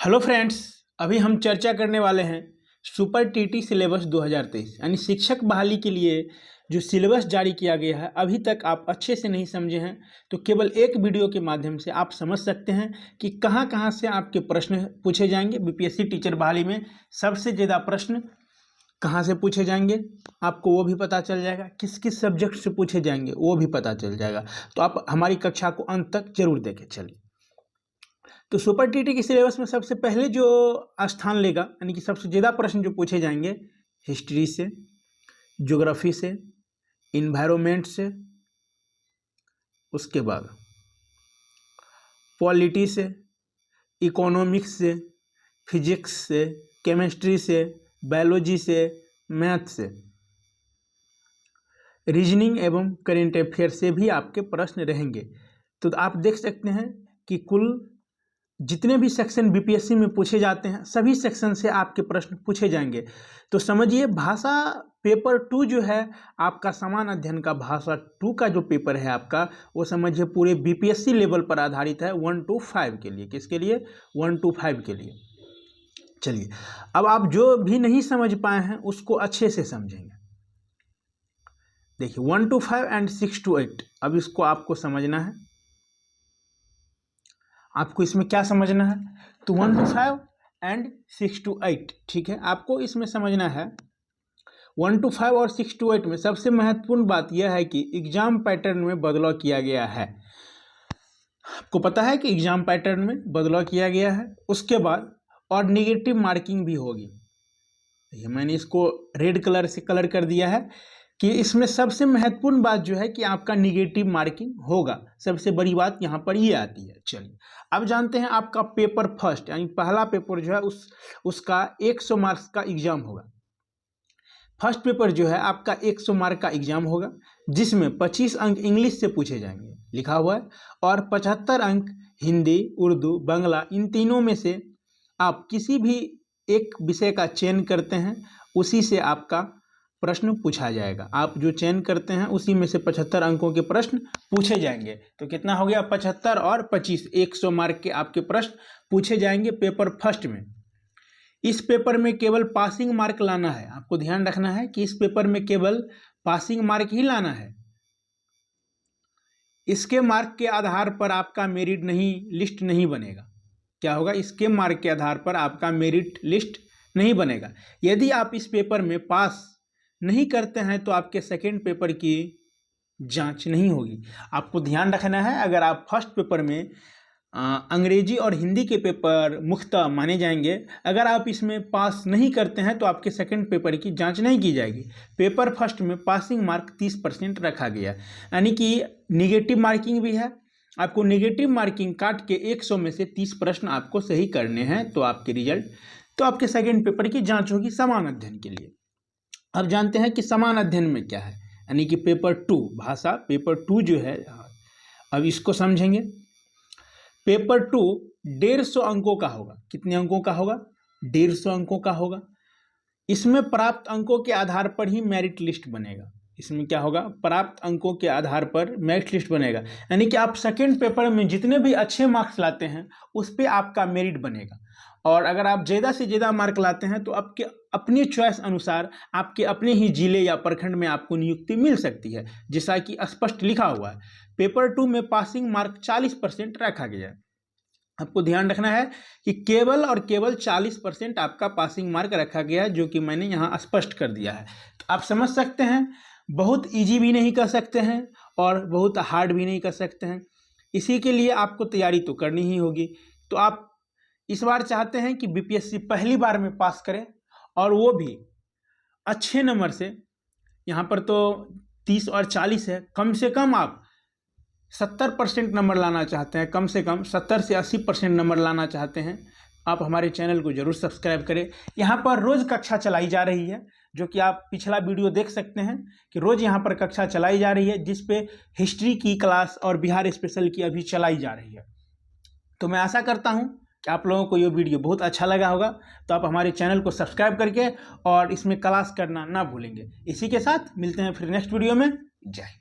Hello friends, अभी हम चर्चा करने वाले हैं सुपर टीटी सिलेबस 2023 यानी शिक्षक बहाली के लिए जो सिलेबस जारी किया गया है। अभी तक आप अच्छे से नहीं समझे हैं तो केवल एक वीडियो के माध्यम से आप समझ सकते हैं कि कहां कहां से आपके प्रश्न पूछे जाएंगे। बीपीएससी टीचर बहाली में सबसे ज़्यादा प्रश्न कहां से पूछे जाएंगे आपको वो भी पता चल जाएगा, किस किस सब्जेक्ट से पूछे जाएंगे वो भी पता चल जाएगा। तो आप हमारी कक्षा को अंत तक जरूर देखें। चलिए, तो सुपर टीटी के सिलेबस में सबसे पहले जो स्थान लेगा यानी कि सबसे ज़्यादा प्रश्न जो पूछे जाएंगे हिस्ट्री से, ज्योग्राफी से, इन्वायरमेंट से, उसके बाद पॉलिटी से, इकोनॉमिक्स से, फिजिक्स से, केमिस्ट्री से, बायोलॉजी से, मैथ से, रीजनिंग एवं करेंट अफेयर से भी आपके प्रश्न रहेंगे। तो आप देख सकते हैं कि कुल जितने भी सेक्शन बीपीएससी में पूछे जाते हैं सभी सेक्शन से आपके प्रश्न पूछे जाएंगे। तो समझिए, भाषा पेपर 2 जो है आपका समान अध्ययन का भाषा 2 का जो पेपर है आपका, वो समझिए पूरे बीपीएससी लेवल पर आधारित है 1 to 5 के लिए। किसके लिए? 1 to 5 के लिए। चलिए, अब आप जो भी नहीं समझ पाए हैं उसको अच्छे से समझेंगे। देखिए 1 to 5 एंड 6 to 8, अब इसको आपको समझना है। आपको इसमें क्या समझना है? तो 1 to 5 एंड 6 to 8, ठीक है, आपको इसमें समझना है। 1 to 5 और 6 to 8 में सबसे महत्वपूर्ण बात यह है कि एग्जाम पैटर्न में बदलाव किया गया है। आपको पता है कि एग्जाम पैटर्न में बदलाव किया गया है। उसके बाद और नेगेटिव मार्किंग भी होगी। ये मैंने इसको रेड कलर से कलर कर दिया है कि इसमें सबसे महत्वपूर्ण बात जो है कि आपका निगेटिव मार्किंग होगा। सबसे बड़ी बात यहाँ पर ये आती है। चलिए, अब जानते हैं आपका पेपर फर्स्ट यानी पहला पेपर जो है उसका 100 मार्क्स का एग्जाम होगा। फर्स्ट पेपर जो है आपका 100 मार्क का एग्जाम होगा, जिसमें 25 अंक इंग्लिश से पूछे जाएंगे, लिखा हुआ है, और 75 अंक हिंदी, उर्दू, बांग्ला, इन तीनों में से आप किसी भी एक विषय का चयन करते हैं, उसी से आपका प्रश्न पूछा जाएगा। आप जो चयन करते हैं उसी में से 75 अंकों के प्रश्न पूछे जाएंगे। तो कितना हो गया? 75 और 25, 100 मार्क के आपके प्रश्न पूछे जाएंगे पेपर फर्स्ट में। इस पेपर में केवल पासिंग मार्क लाना है। आपको ध्यान रखना है कि इस पेपर में केवल पासिंग मार्क ही लाना है। इसके मार्क के आधार पर आपका मेरिट लिस्ट नहीं बनेगा। क्या होगा? इसके मार्क के आधार पर आपका मेरिट लिस्ट नहीं बनेगा। यदि आप इस पेपर में पास नहीं करते हैं तो आपके सेकेंड पेपर की जांच नहीं होगी। आपको ध्यान रखना है, अगर आप फर्स्ट पेपर में अंग्रेजी और हिंदी के पेपर मुख्तः माने जाएंगे, अगर आप इसमें पास नहीं करते हैं तो आपके सेकंड पेपर की जांच नहीं की जाएगी। पेपर फर्स्ट में पासिंग मार्क 30% रखा गया, यानी कि निगेटिव मार्किंग भी है। आपको निगेटिव मार्किंग काट के 100 में से 30 प्रश्न आपको सही करने हैं, तो आपके रिजल्ट, तो आपके सेकेंड पेपर की जाँच होगी समान अध्ययन के लिए। अब जानते हैं कि समान अध्ययन में क्या है, यानी कि पेपर 2 भाषा पेपर 2 जो है, अब इसको समझेंगे। पेपर 2 150 अंकों का होगा। कितने अंकों का होगा? 150 अंकों का होगा। इसमें प्राप्त अंकों के आधार पर ही मेरिट लिस्ट बनेगा। इसमें क्या होगा? प्राप्त अंकों के आधार पर मेरिट लिस्ट बनेगा, यानी कि आप सेकेंड पेपर में जितने भी अच्छे मार्क्स लाते हैं उस पर आपका मेरिट बनेगा। और अगर आप ज़्यादा से ज़्यादा मार्क लाते हैं तो आपके अपनी चॉइस अनुसार आपके अपने ही जिले या प्रखंड में आपको नियुक्ति मिल सकती है, जैसा कि स्पष्ट लिखा हुआ है। पेपर 2 में पासिंग मार्क 40% रखा गया है। आपको ध्यान रखना है कि केवल और केवल 40% आपका पासिंग मार्क रखा गया है, जो कि मैंने यहाँ स्पष्ट कर दिया है। तो आप समझ सकते हैं, बहुत ईजी भी नहीं कर सकते हैं और बहुत हार्ड भी नहीं कर सकते हैं। इसी के लिए आपको तैयारी तो करनी ही होगी। तो आप इस बार चाहते हैं कि बीपीएससी पहली बार में पास करें, और वो भी अच्छे नंबर से। यहाँ पर तो 30 और 40 है, कम से कम आप 70% नंबर लाना चाहते हैं, कम से कम 70 से 80% नंबर लाना चाहते हैं, आप हमारे चैनल को जरूर सब्सक्राइब करें। यहाँ पर रोज़ कक्षा चलाई जा रही है, जो कि आप पिछला वीडियो देख सकते हैं कि रोज़ यहाँ पर कक्षा चलाई जा रही है, जिस पे हिस्ट्री की क्लास और बिहार स्पेशल की अभी चलाई जा रही है। तो मैं आशा करता हूँ कि आप लोगों को ये वीडियो बहुत अच्छा लगा होगा। तो आप हमारे चैनल को सब्सक्राइब करके और इसमें क्लास करना ना भूलेंगे। इसी के साथ मिलते हैं फिर नेक्स्ट वीडियो में। जय हिंद।